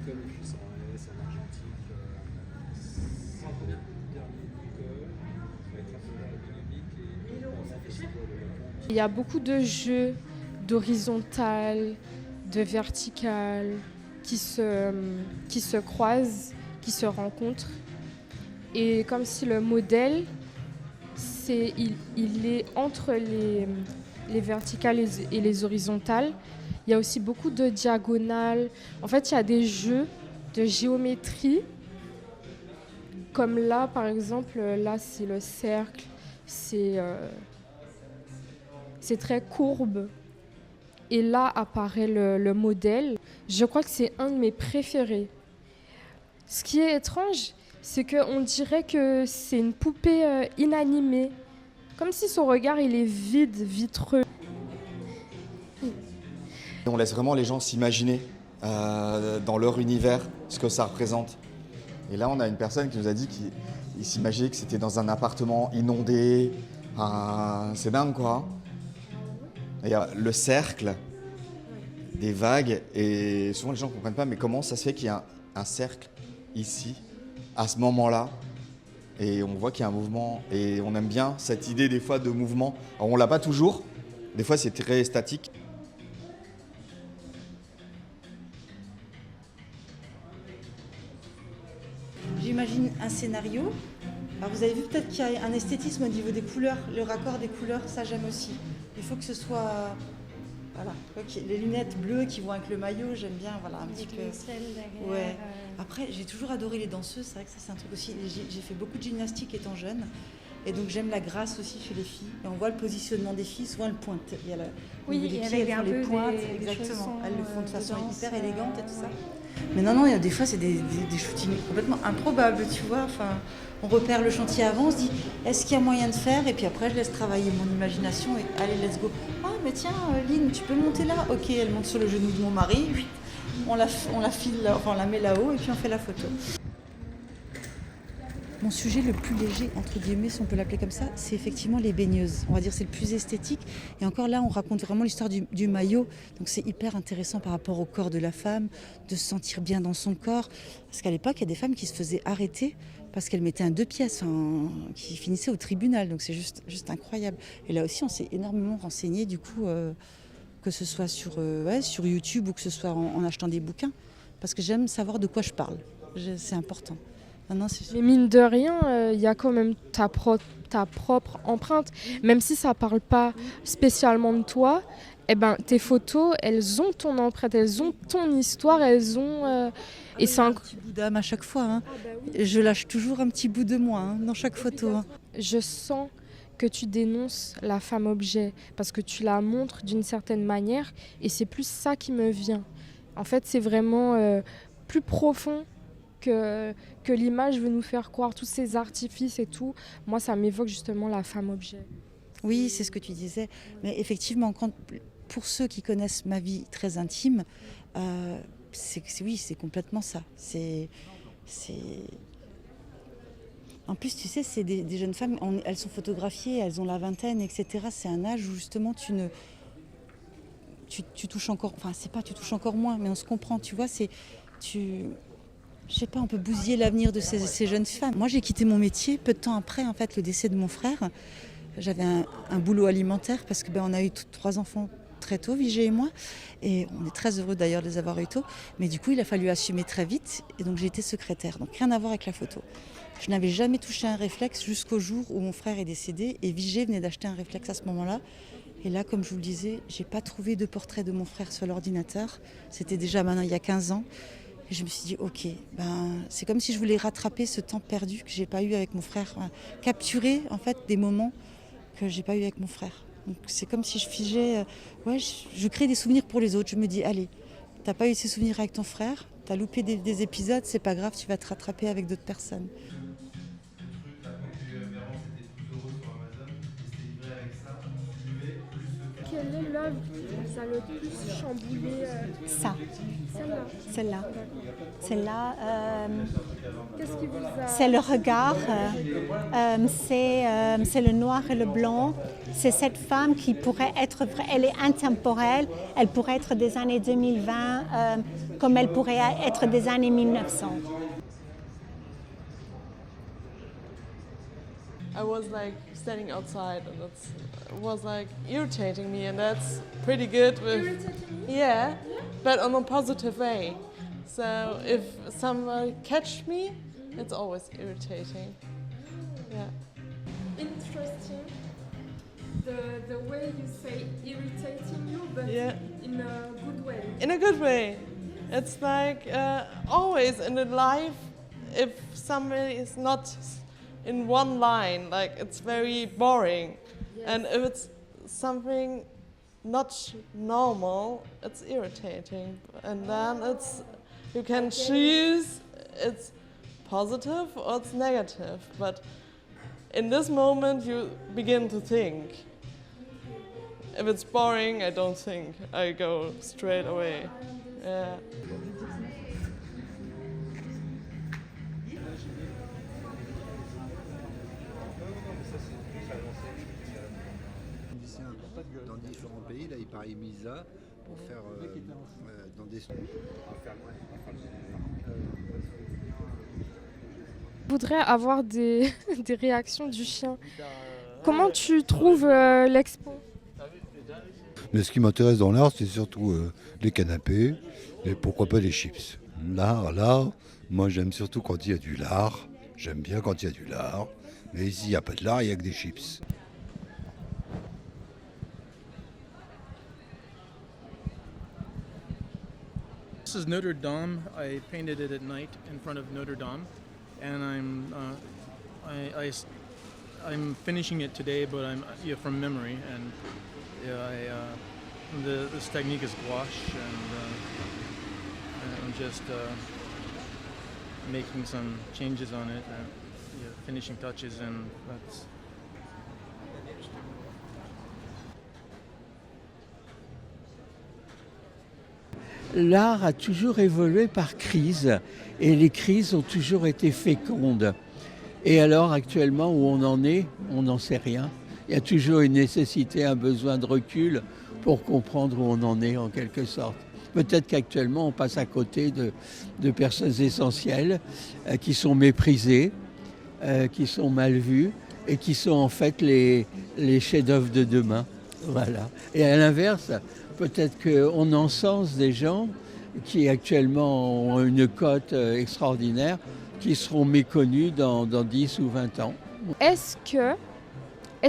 l'école où je suis en S, en argentique, sans connaître bien l'école, ça va être un peu ergonomique et on a fait ça pour le répondre. Il y a beaucoup de jeux d'horizontale, de verticale qui se croisent, qui se rencontrent. Et comme si le modèle, il est entre les verticales et les horizontales. Il y a aussi beaucoup de diagonales. En fait, il y a des jeux de géométrie. Comme là, par exemple, là, c'est le cercle. C'est c'est très courbe. Et là apparaît le modèle. Je crois que c'est un de mes préférés. Ce qui est étrange, c'est qu'on dirait que c'est une poupée inanimée. Comme si son regard, il est vide, vitreux. On laisse vraiment les gens s'imaginer dans leur univers ce que ça représente. Et là, on a une personne qui nous a dit qu'il s'imaginait que c'était dans un appartement inondé. C'est dingue, quoi. Il y a le cercle, des vagues, et souvent les gens ne comprennent pas, mais comment ça se fait qu'il y a un cercle ici, à ce moment-là, et on voit qu'il y a un mouvement, et on aime bien cette idée des fois de mouvement. Alors on l'a pas toujours, des fois c'est très statique. J'imagine un scénario. Alors vous avez vu peut-être qu'il y a un esthétisme au niveau des couleurs, le raccord des couleurs, ça j'aime aussi. Il faut que ce soit, voilà, les lunettes bleues qui vont avec le maillot, j'aime bien, voilà, un petit peu. Ouais. Après, j'ai toujours adoré les danseuses, c'est vrai que ça c'est un truc aussi. J'ai fait beaucoup de gymnastique étant jeune. Et donc j'aime la grâce aussi chez les filles. Et on voit le positionnement des filles, souvent elles pointent. Il y a Oui, les pieds, avec elles font un les peu pointes, des exactement. chaussons, Elles le font de façon danse, hyper élégante et tout ça. Mais non, il y a des fois c'est des shootings complètement improbables, tu vois. Enfin, on repère le chantier avant, on se dit est-ce qu'il y a moyen de faire? Et puis après je laisse travailler mon imagination et allez, let's go. Ah mais tiens, Lynn, tu peux monter là? Ok, elle monte sur le genou de mon mari, on la file, enfin on la met là-haut et puis on fait la photo. Mon sujet le plus léger, entre guillemets, si on peut l'appeler comme ça, c'est effectivement les baigneuses. On va dire c'est le plus esthétique. Et encore là, on raconte vraiment l'histoire du maillot. Donc c'est hyper intéressant par rapport au corps de la femme, de se sentir bien dans son corps. Parce qu'à l'époque, il y a des femmes qui se faisaient arrêter parce qu'elles mettaient un 2 pièces, qui finissait au tribunal. Donc c'est juste incroyable. Et là aussi, on s'est énormément renseigné, du coup, que ce soit sur YouTube ou que ce soit en achetant des bouquins. Parce que j'aime savoir de quoi je parle. C'est important. Non, Mais mine de rien, il y a quand même ta propre empreinte. Même si ça parle pas spécialement de toi, eh ben, tes photos, elles ont ton empreinte, elles ont ton histoire, elles ont... et c'est un petit bout d'âme à chaque fois. Hein. Je lâche toujours un petit bout de moi dans chaque photo. Hein. Je sens que tu dénonces la femme objet parce que tu la montres d'une certaine manière et c'est plus ça qui me vient. En fait, c'est vraiment plus profond que l'image veut nous faire croire, tous ces artifices et tout. Moi, ça m'évoque justement la femme objet. Oui, c'est ce que tu disais. Mais effectivement, pour ceux qui connaissent ma vie très intime, oui, c'est complètement ça. En plus, tu sais, c'est des jeunes femmes, elles sont photographiées, elles ont la vingtaine, etc. C'est un âge où justement tu touches encore, enfin c'est pas tu touches encore moins, mais on se comprend, tu vois, je sais pas, on peut bousiller l'avenir de ces jeunes femmes. Moi, j'ai quitté mon métier peu de temps après, en fait, le décès de mon frère. J'avais un boulot alimentaire parce que on a eu 3 enfants très tôt, Vigée et moi, et on est très heureux d'ailleurs de les avoir eu tôt. Mais du coup, il a fallu assumer très vite, et donc j'ai été secrétaire. Donc rien à voir avec la photo. Je n'avais jamais touché un réflexe jusqu'au jour où mon frère est décédé, et Vigée venait d'acheter un réflexe à ce moment-là. Et là, comme je vous le disais, j'ai pas trouvé de portrait de mon frère sur l'ordinateur. C'était déjà maintenant il y a 15 ans. Et je me suis dit, ok, c'est comme si je voulais rattraper ce temps perdu que j'ai pas eu avec mon frère, capturer en fait des moments que j'ai pas eu avec mon frère. Donc c'est comme si je figeais, je crée des souvenirs pour les autres. Je me dis, allez, t'as pas eu ces souvenirs avec ton frère, t'as loupé des épisodes, c'est pas grave, tu vas te rattraper avec d'autres personnes. Quelle est l'œuvre qui vous vous a le plus chamboulé? Ça, Celle-là. celle-là. Celle-là, Qu'est-ce qui vous a... c'est le regard, c'est le noir et le blanc. C'est cette femme qui pourrait être, elle est intemporelle, elle pourrait être des années 2020 comme elle pourrait être des années 1900. I was like standing outside and it was like irritating me, and that's pretty good with yeah, but on a positive way. So if someone catch me, it's always irritating. Yeah. Interesting. The way you say irritating you, but Yeah. in a good way. In a good way. It's like always in a life, if somebody is not in one line, like it's very boring. Yes. And if it's something not normal, it's irritating. And then it's, you can choose it's positive or it's negative. But in this moment, you begin to think. If it's boring, I don't think. I go straight away. Yeah. Musicien dans différents pays, là il part à Ibiza pour faire dans des... Je voudrais avoir des, des réactions du chien. Comment tu trouves l'expo? Mais ce qui m'intéresse dans l'art, c'est surtout les canapés et pourquoi pas les chips. L'art, moi j'aime surtout quand il y a du lard. J'aime bien quand il y a du lard. Mais ici il n'y a pas de lard, il n'y a que des chips. This is Notre Dame. I painted it at night in front of Notre Dame, and I'm finishing it today, but I'm from memory, and this technique is gouache, and I'm just making some changes on it, and finishing touches, and that's. L'art a toujours évolué par crise et les crises ont toujours été fécondes. Et alors actuellement où on en est, on n'en sait rien. Il y a toujours une nécessité, un besoin de recul pour comprendre où on en est en quelque sorte. Peut-être qu'actuellement on passe à côté de personnes essentielles qui sont méprisées, qui sont mal vues et qui sont en fait les chefs-d'œuvre de demain. Voilà. Et à l'inverse, peut-être qu'on encense des gens qui actuellement ont une cote extraordinaire, qui seront méconnus dans 10 ou 20 ans. Est-ce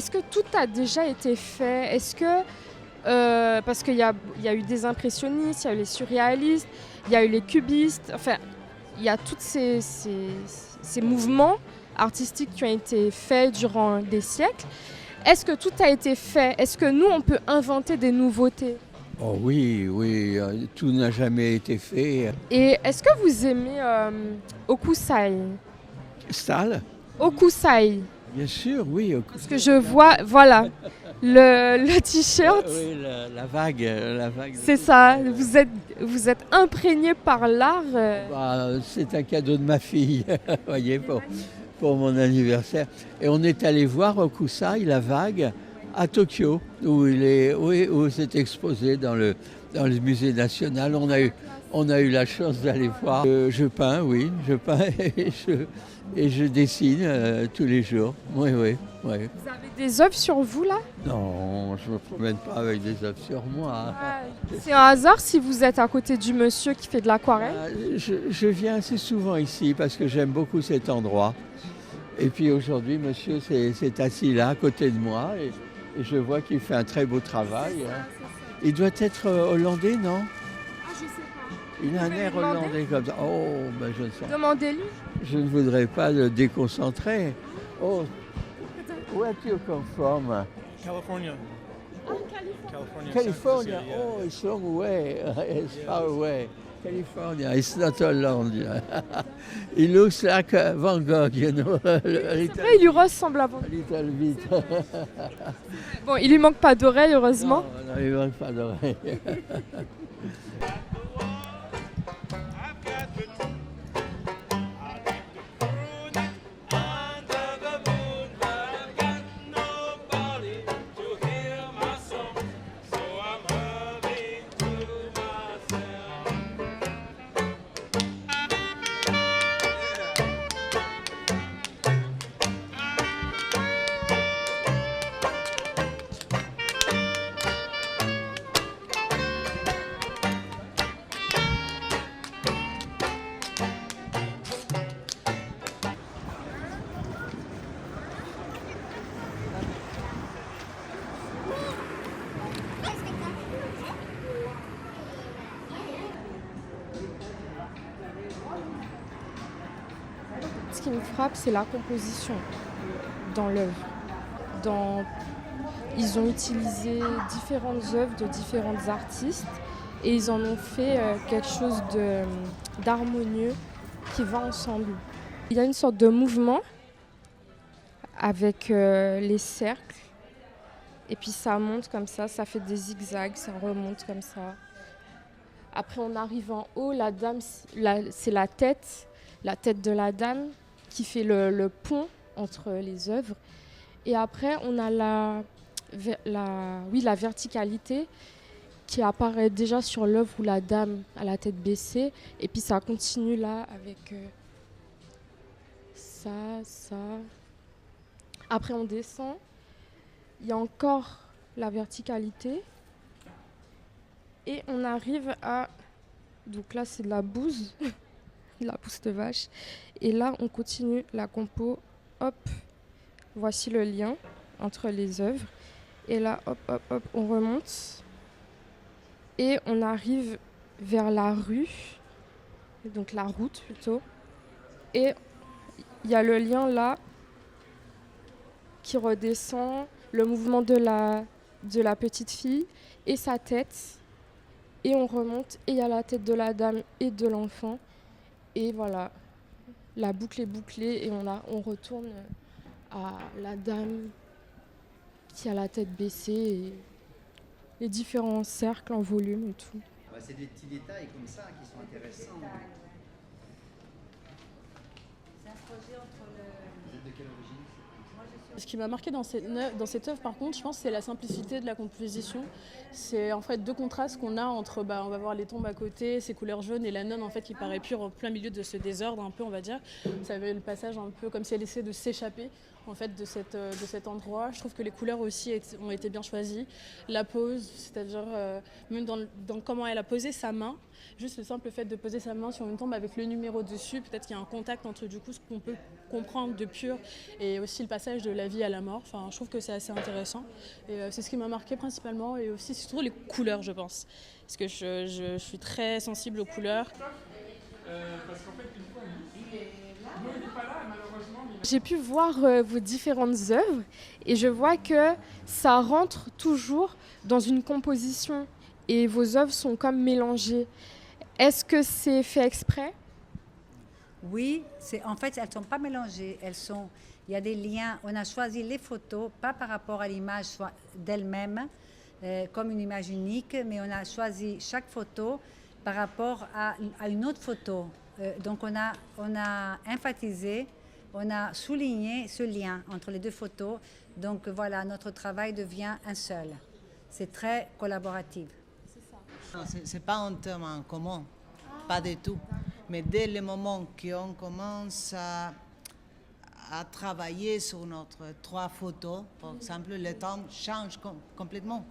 que tout a déjà été fait? Est-ce que, parce qu'il y a eu des impressionnistes, il y a eu les surréalistes, il y a eu les cubistes, enfin, il y a tous ces mouvements artistiques qui ont été faits durant des siècles. Est-ce que tout a été fait? Est-ce que nous, on peut inventer des nouveautés? Oh oui, tout n'a jamais été fait. Et est-ce que vous aimez Hokusai? Sale? Hokusai. Bien sûr, oui. Parce que je vois, voilà, le t-shirt. Oui, la vague. C'est ça, vous êtes imprégné par l'art. Bah, c'est un cadeau de ma fille, voyez, pour mon anniversaire. Et on est allé voir Hokusai, la vague, à Tokyo, où c'est exposé dans le musée national. On a eu la chance d'aller voir. Je peins, oui, je peins et je dessine tous les jours. Oui. Vous avez des œuvres sur vous là? Non, je ne me promène pas avec des œuvres sur moi. C'est un hasard si vous êtes à côté du monsieur qui fait de l'aquarelle? Je viens assez souvent ici parce que j'aime beaucoup cet endroit. Et puis aujourd'hui, monsieur s'est assis là, à côté de moi, et je vois qu'il fait un très beau travail. C'est ça. Il doit être hollandais, non? Ah, je sais pas. Il a un pouvez air lui demander? hollandais comme ça. Oh, ben je ne sais pas. Demandez-lui. Je ne voudrais pas le déconcentrer. Oh, where do you come from? California. Ah, Californie. California. California. San Francisco, yeah. Oh, it's long way. It's far away. California. It's not Holland. He looks like Van Gogh, you know. C'est vrai, il lui ressemble à Van Gogh. Little bit. Bon, il lui manque pas d'oreilles, heureusement. Non, il manque pas d'oreille. Ce qui me frappe, c'est la composition dans l'œuvre. Ils ont utilisé différentes œuvres de différents artistes et ils en ont fait quelque chose d'harmonieux qui va ensemble. Il y a une sorte de mouvement avec les cercles et puis ça monte comme ça fait des zigzags, ça remonte comme ça. Après on arrive en haut, la dame, c'est la tête de la dame qui fait le pont entre les œuvres. Et après, on a la verticalité qui apparaît déjà sur l'œuvre où la dame a la tête baissée. Et puis ça continue là avec ça. Après, on descend. Il y a encore la verticalité. Et on arrive à... Donc là, c'est de la bouse. La bouse de vache. Et là, on continue la compo. Hop, voici le lien entre les œuvres. Et là, hop, on remonte. Et on arrive vers la rue, donc la route plutôt. Et il y a le lien là qui redescend, le mouvement de la petite fille et sa tête. Et on remonte et il y a la tête de la dame et de l'enfant. Et voilà, la boucle est bouclée et on retourne à la dame qui a la tête baissée et les différents cercles en volume et tout. C'est des petits détails comme ça qui sont intéressants. C'est un projet entre le... Vous êtes de quelle origine ? Ce qui m'a marqué dans cette œuvre, par contre, je pense, c'est la simplicité de la composition. C'est en fait deux contrastes qu'on a entre, on va voir les tombes à côté, ces couleurs jaunes et la nonne en fait qui paraît pure en plein milieu de ce désordre un peu, on va dire. Ça avait le passage un peu comme si elle essayait de s'échapper en fait de cet endroit. Je trouve que les couleurs aussi ont été bien choisies. La pose, c'est-à-dire même dans comment elle a posé sa main. Juste le simple fait de poser sa main sur une tombe avec le numéro dessus, peut-être qu'il y a un contact entre du coup ce qu'on peut comprendre de pur et aussi le passage de la vie à la mort. Enfin, je trouve que c'est assez intéressant et c'est ce qui m'a marqué principalement et aussi surtout les couleurs, je pense, parce que je suis très sensible aux couleurs. Parce qu'en fait, une fois, il n'est pas là, malheureusement. J'ai pu voir vos différentes œuvres et je vois que ça rentre toujours dans une composition et vos œuvres sont comme mélangées. Est-ce que c'est fait exprès ? Oui, en fait, elles ne sont pas mélangées. Il y a des liens. On a choisi les photos, pas par rapport à l'image d'elle-même, comme une image unique, mais on a choisi chaque photo par rapport à une autre photo. Donc, on a emphatisé, on a souligné ce lien entre les deux photos. Donc, voilà, notre travail devient un seul. C'est très collaboratif. Ce n'est pas un terme en commun, pas du tout. Mais dès le moment qu'on commence à travailler sur notre 3 photos, par exemple, le temps change complètement.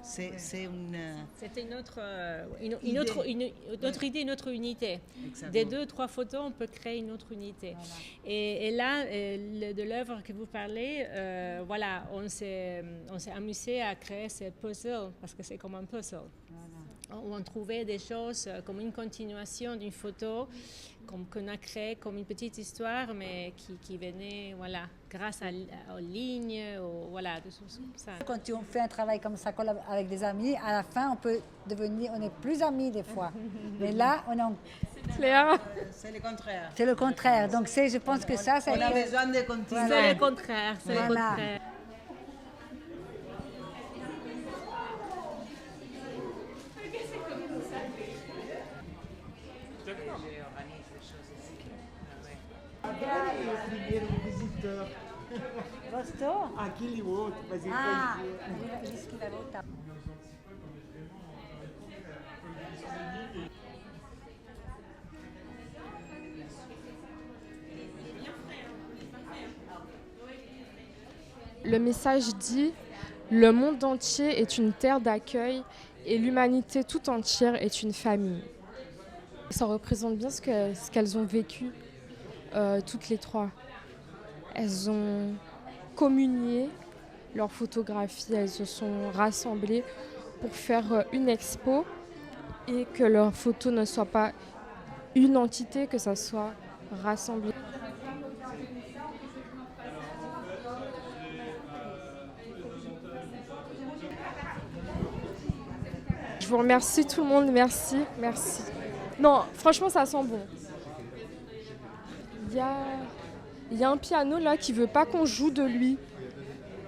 C'était une autre idée, une autre unité. Exactement. Des 2-3 photos, on peut créer une autre unité. Voilà. Et là, de l'œuvre que vous parlez, voilà, on s'est amusé à créer ce puzzle, parce que c'est comme un puzzle. Voilà. où on trouvait des choses comme une continuation d'une photo qu'on a créée comme une petite histoire, mais qui venait grâce aux lignes, voilà, des choses comme ça. Quand on fait un travail comme ça avec des amis, à la fin, on est plus amis des fois. Mais là, on est en... Claire. C'est le contraire. C'est le contraire. Donc je pense que ça, c'est... On a besoin de continuer. C'est le contraire, c'est le contraire. Gostou? Aquele outro, mas ele Ele disse que vai voltar. Le message dit « Le monde entier est une terre d'accueil et l'humanité tout entière est une famille ». Ça représente bien ce qu'elles ont vécu, toutes les trois. Elles ont communié leurs photographies, elles se sont rassemblées pour faire une expo et que leurs photos ne soient pas une entité, que ça soit rassemblé. Je vous remercie tout le monde, merci. Non, franchement ça sent bon. Il y a un piano là qui veut pas qu'on joue de lui.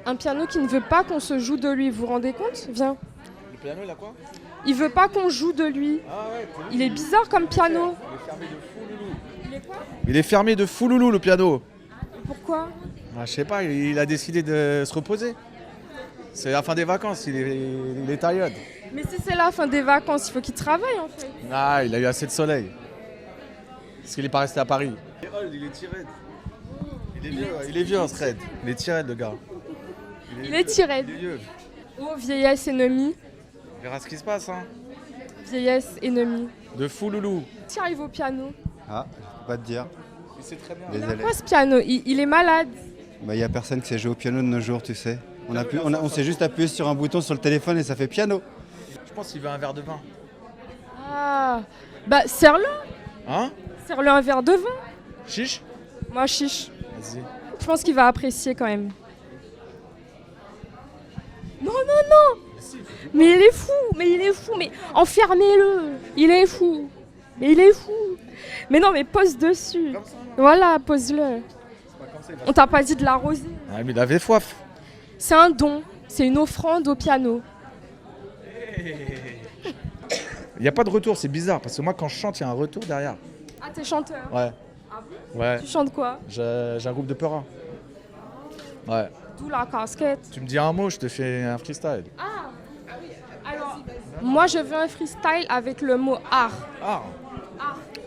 Un piano qui ne veut pas qu'on se joue de lui, vous vous rendez compte? Viens. Le piano, il a quoi? Il veut pas qu'on joue de lui. Ah ouais, il est bizarre comme piano. Il est fermé de fou loulou. Il est quoi? Il est fermé de fou loulou, le piano. Pourquoi? Je sais pas, il a décidé de se reposer. C'est la fin des vacances, il est tired. Mais si c'est la fin des vacances, il faut qu'il travaille en fait. Ah, il a eu assez de soleil. Parce qu'il est pas resté à Paris. Il est tiré. Il est vieux, hein, ce raid. Il est tiré, le gars. Il est tiré. Il est vieux. Oh, vieillesse ennemie. On verra ce qui se passe, hein. Vieillesse ennemie. De fou loulou. Tu arrives au piano. Ah, je peux pas te dire. Il sait très bien. Il a quoi ce piano? Il est malade. Il y a personne qui sait jouer au piano de nos jours, tu sais. On s'est juste appuyé sur un bouton sur le téléphone et ça fait piano. Je pense qu'il veut un verre de vin. Ah, bah serre-le. Hein? Serre-le un verre de vin. Chiche? Moi, chiche. Vas-y. Je pense qu'il va apprécier quand même. Non. Mais il est fou, mais enfermez-le. Il est fou. Mais non, mais pose dessus. Voilà, pose-le. On t'a pas dit de l'arroser. Ah, mais il avait soif. C'est un don, c'est une offrande au piano. Il n'y a pas de retour, c'est bizarre, parce que moi quand je chante, il y a un retour derrière. Ah, t'es chanteur? Ouais. Ah bon? Ouais. Tu chantes quoi? J'ai un groupe de Peura. Ouais. D'où la casquette. Tu me dis un mot, je te fais un freestyle. Ah oui. Alors, moi je veux un freestyle avec le mot art. Art.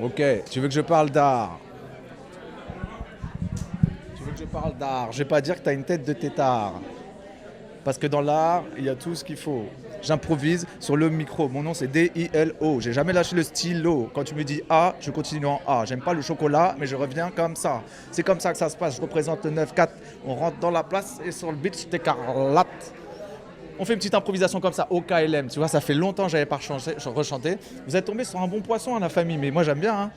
Ok, tu veux que je parle d'art? Je vais pas dire que tu as une tête de tétard. Parce que dans l'art, il y a tout ce qu'il faut. J'improvise sur le micro. Mon nom c'est D-I-L-O. J'ai jamais lâché le stylo. Quand tu me dis A, je continue en A. J'aime pas le chocolat, mais je reviens comme ça. C'est comme ça que ça se passe. Je représente le 9-4. On rentre dans la place et sur le beach d'écarlate. On fait une petite improvisation comme ça au KLM. Tu vois, ça fait longtemps que j'avais pas rechanté. Vous êtes tombé sur un bon poisson à la famille, mais moi j'aime bien.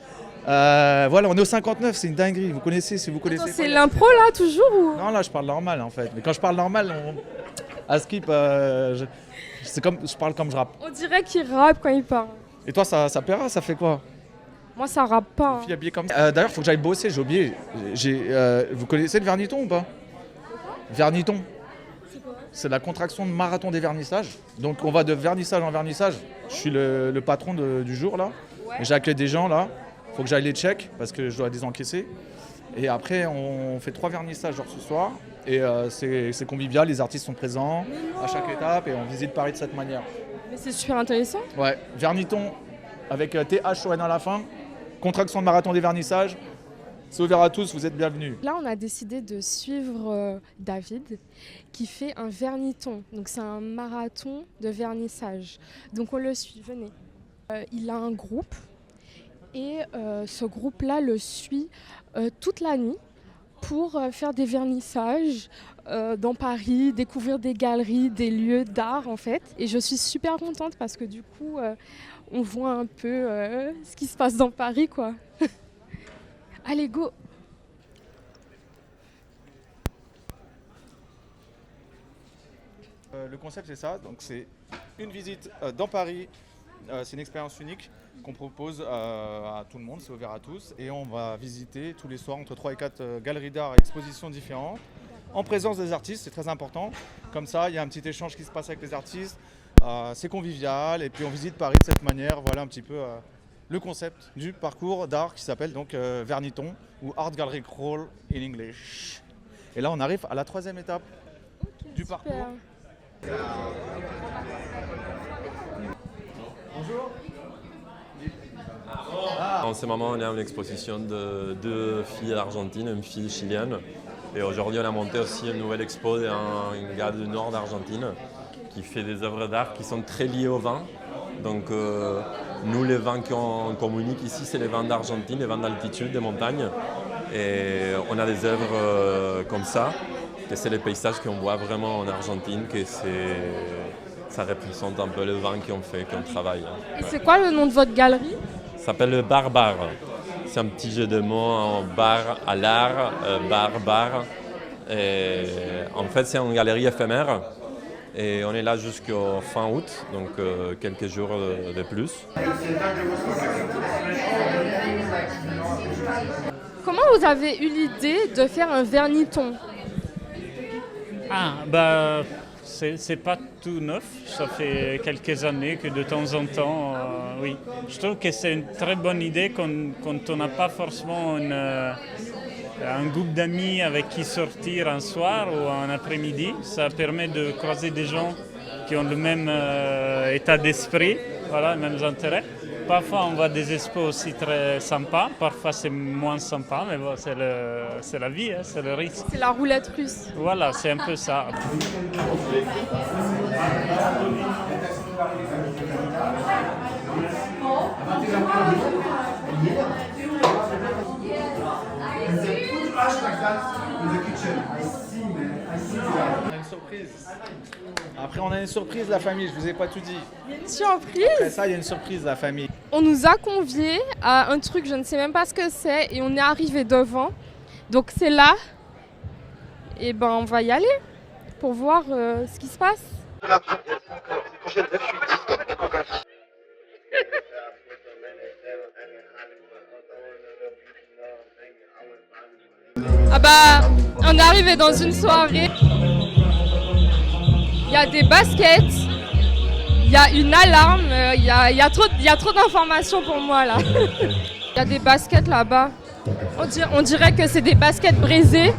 Hein. Voilà, on est au 59, c'est une dinguerie. Vous connaissez, si vous connaissez. Attends, c'est l'impro là, toujours ou... Non, là je parle normal en fait. Mais quand je parle normal, à Skip, je parle comme je rappe. On dirait qu'il rappe quand il parle. Et toi, ça paiera, ça fait quoi? Moi, ça rappe pas. Une fille habillée comme ça. D'ailleurs, il faut que j'aille bosser, j'ai oublié. Vous connaissez le Verniton ou pas? Verniton. C'est la contraction de marathon des vernissages. Donc on va de vernissage en vernissage. Je suis le patron du jour là. Ouais. Et j'accueille des gens là. Il faut que j'aille les check parce que je dois les encaisser. Et après on fait 3 vernissages genre ce soir. Et c'est convivial, les artistes sont présents à chaque étape et on visite Paris de cette manière. Mais c'est super intéressant. Ouais, Verniton avec THON à la fin. Contraction de marathon des vernissages. C'est ouvert à tous, vous êtes bienvenus. Là, on a décidé de suivre David qui fait un verniton. Donc, c'est un marathon de vernissage. Donc, on le suit, venez. Il a un groupe et ce groupe-là le suit toute la nuit pour faire des vernissages dans Paris, découvrir des galeries, des lieux d'art en fait. Et je suis super contente parce que du coup, on voit un peu ce qui se passe dans Paris, quoi. Allez, go! Le concept c'est ça, donc c'est une visite dans Paris, c'est une expérience unique qu'on propose à tout le monde, c'est ouvert à tous et on va visiter tous les soirs entre 3 et 4 galeries d'art et expositions différentes en présence des artistes, c'est très important, comme ça il y a un petit échange qui se passe avec les artistes, c'est convivial et puis on visite Paris de cette manière, voilà un petit peu le concept du parcours d'art qui s'appelle donc Verniton ou Art Gallery Crawl in English. Et là on arrive à la 3e étape du parcours. Bonjour. En ce moment, on est à une exposition de 2 filles argentines, une fille chilienne. Et aujourd'hui, on a monté aussi une nouvelle expo d'un gars du nord d'Argentine qui fait des œuvres d'art qui sont très liées au vin. Donc, nous, les vins qu'on communique ici, c'est les vins d'Argentine, les vins d'altitude, des montagnes. Et on a des œuvres comme ça. Et c'est les paysages qu'on voit vraiment en Argentine, que ça représente un peu le vin qu'on fait, qu'on travaille. Et c'est quoi le nom de votre galerie? Ça s'appelle le Bar. C'est un petit jeu de mots en bar à l'art, bar. Et en fait, c'est une galerie éphémère et on est là jusqu'au fin août, donc quelques jours de plus. Comment vous avez eu l'idée de faire un verniton? C'est pas tout neuf, ça fait quelques années que de temps en temps, oui. Je trouve que c'est une très bonne idée quand on n'a pas forcément un groupe d'amis avec qui sortir un soir ou un après-midi. Ça permet de croiser des gens qui ont le même état d'esprit, voilà, les mêmes intérêts. Parfois, on voit des expos aussi très sympas, parfois c'est moins sympa, mais bon, c'est la vie, hein, c'est le risque. C'est la roulette russe. Voilà, c'est un peu ça. Après, on a une surprise, la famille, je vous ai pas tout dit. Il y a une surprise? Après ça, il y a une surprise, la famille. On nous a conviés à un truc, je ne sais même pas ce que c'est, et on est arrivé devant. Donc c'est là. Et ben on va y aller pour voir ce qui se passe. Ah bah, on est arrivé dans une soirée. Il y a des baskets, il y a une alarme, il y a trop d'informations pour moi là. Il y a des baskets là-bas. On dirait que c'est des baskets brisées.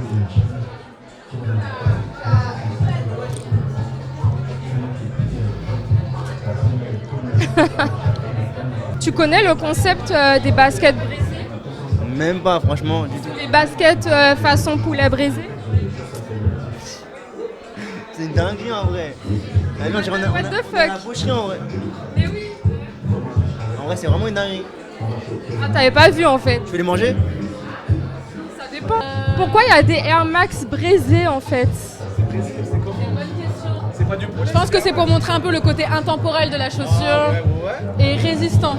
Tu connais le concept des baskets brisées? Même pas, franchement, du tout. Les baskets façon poulet brisé? C'est une dinguerie en vrai. Ah non, on a beau chien en vrai. Mais oui. En vrai, c'est vraiment une dinguerie. Ah, t'avais pas vu en fait. Tu veux les manger? Ça dépend. Pourquoi il y a des Air Max brisés en fait? C'est pas du poulet. Je pense que c'est pour montrer un peu le côté intemporel de la chaussure et résistant.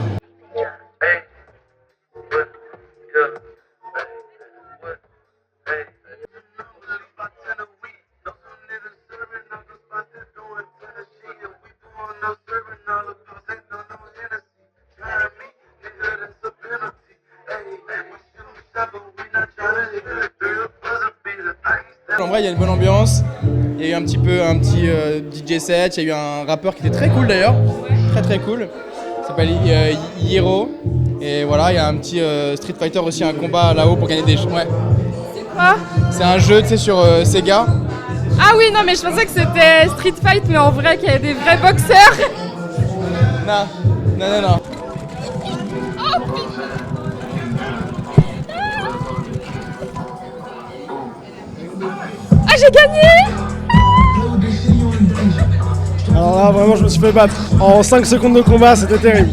En vrai, il y a une bonne ambiance. Il y a eu un petit DJ set. Il y a eu un rappeur qui était très cool d'ailleurs, très cool. Il s'appelle Hiero. Et voilà, il y a un petit Street Fighter aussi, un combat là-haut pour gagner des jeux. Ouais. C'est quoi? C'est un jeu, tu sais, sur Sega. Ah oui, non, mais je pensais que c'était Street Fight, mais en vrai qu'il y a des vrais boxeurs. Non. Oh putain. Ah, j'ai gagné! Alors là, vraiment, je me suis fait battre. En 5 secondes de combat, c'était terrible.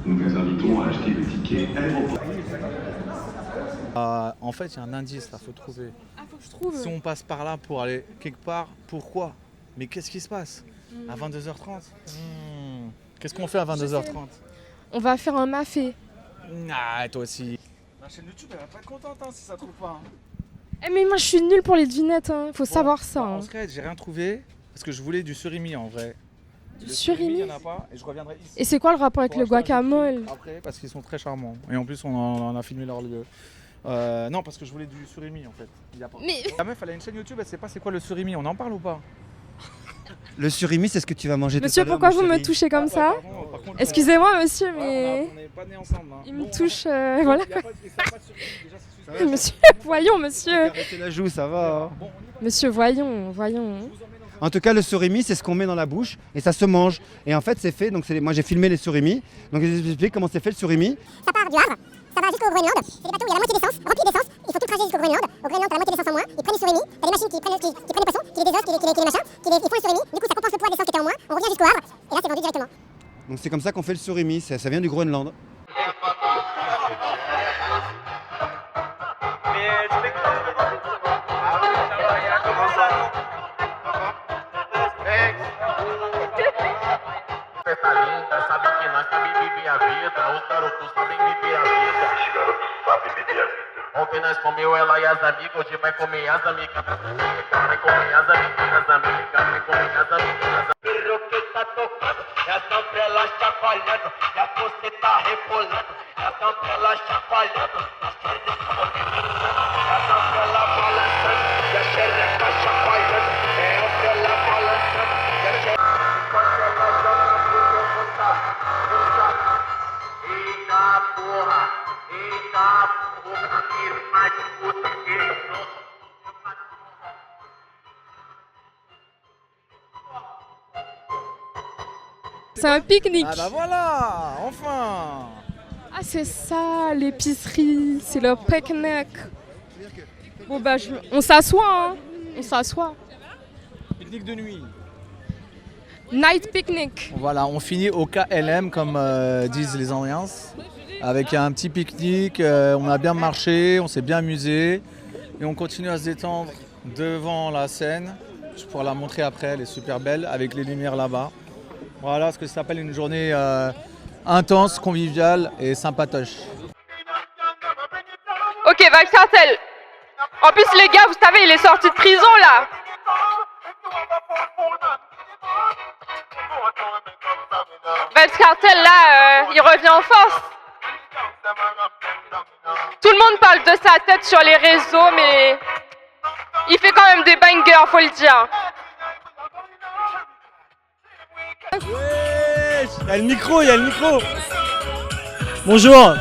Nous vous invitons à acheter le ticket En fait, il y a un indice là, faut trouver. Ah, faut que je trouve. Si on passe par là pour aller quelque part, pourquoi? Mais qu'est-ce qui se passe à 22h30? Qu'est-ce qu'on fait à 22h30? On va faire un mafé. Ah, toi aussi. La chaîne YouTube, elle va pas être contente si ça trouve pas. Mais moi, je suis nulle pour les devinettes. Faut savoir ça. En secret, j'ai rien trouvé parce que je voulais du surimi en vrai. Du surimi? Il y en a pas et je reviendrai ici. Et c'est quoi le rapport avec le guacamole? Après, parce qu'ils sont très charmants. Et en plus, on a filmé leur lieu. Non, parce que je voulais du surimi en fait. Il y a pas... Mais... La meuf, elle a une chaîne YouTube, elle sait pas c'est quoi le surimi. On en parle ou pas? Le surimi, c'est ce que tu vas manger Monsieur, tout à l'heure, pourquoi vous mon me chéri. touchez comme ça? Par contre, Excusez-moi, monsieur, mais... on n'est pas nés ensemble. Il me touche, voilà. Monsieur, voyons, monsieur. Arrêtez la joue, ça va. Hein. Monsieur, voyons. En tout cas, le surimi, c'est ce qu'on met dans la bouche et ça se mange. Et en fait, c'est fait. Donc, moi, j'ai filmé les surimis. Donc, je vais vous expliquer comment c'est fait le surimi. Ça part du Havre, ça va jusqu'au Groenland. C'est des bateaux où il y a la moitié d'essence, remplis d'essence. Il faut tout trajet jusqu'au Groenland. Au Groenland, t'as la moitié d'essence en moins. Ils prennent les surimi. T'as des machines qui prennent les poissons, qui les désosent, qui les machins, ils font les surimi. Du coup, ça compense le poids d'essence qui était en moins. On revient jusqu'au Havre. Et là, c'est vendu directement. Donc, c'est comme ça qu'on fait le surimi. Ça vient du Groenland. Festa linda, sabe que nós também vive a vida. Os garotos sabem viver a vida. Os garotos sabem viver a vida. Ontem nós comeu ela e as amigas, hoje vai comer as amigas. Vai comer as amiguinhas, vai comer as amiguinhas. O que tá tocando, é a sambrela chacoalhando, e a você tá rebolando. É a sambrela chacoalhando, é a sambrela balançando, e a xereca chacoalhando. É a sambrela balançando, e a xereca. Eita porra, que mais puta que C'est un pique-nique. Ah bah voilà, enfin. Ah, c'est ça, l'épicerie, c'est le pique-nique. Bon bah, on s'assoit, hein. On s'assoit. Pique-nique de nuit. Night picnic. Voilà, on finit au KLM comme disent les Andriens, avec un petit pique-nique, on a bien marché, on s'est bien amusé et on continue à se détendre devant la scène. Je pourrais la montrer après, elle est super belle avec les lumières là-bas. Voilà ce que ça s'appelle une journée intense, conviviale et sympatoche. Ok, Vybz Kartel. En plus les gars, vous savez, il est sorti de prison là. Vybz Kartel là, il revient en force. Tout le monde parle de sa tête sur les réseaux, mais il fait quand même des bangers, faut le dire. Il y a le micro, il y a le micro. Bonjour.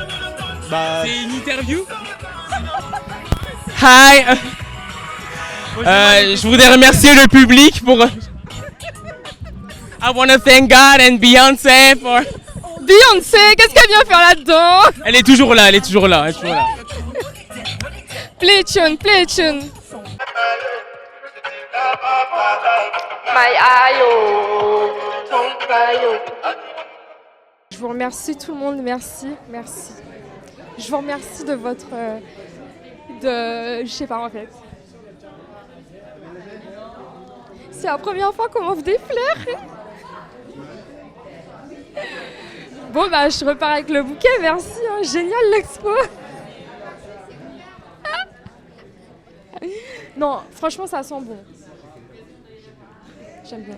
C'est une interview. Hi. Je voudrais remercier le public pour. I want to thank God and Beyoncé for. Beyoncé, qu'est-ce qu'elle vient faire là-dedans? Elle est toujours là, elle est toujours là, elle est toujours là. Play tune, play tune. My ayo. Je vous remercie tout le monde, merci. Je vous remercie de votre... je sais pas en fait. C'est la première fois qu'on m'offre des fleurs. Bon bah je repars avec le bouquet, merci, hein. Génial l'expo. Non, franchement ça sent bon. J'aime bien.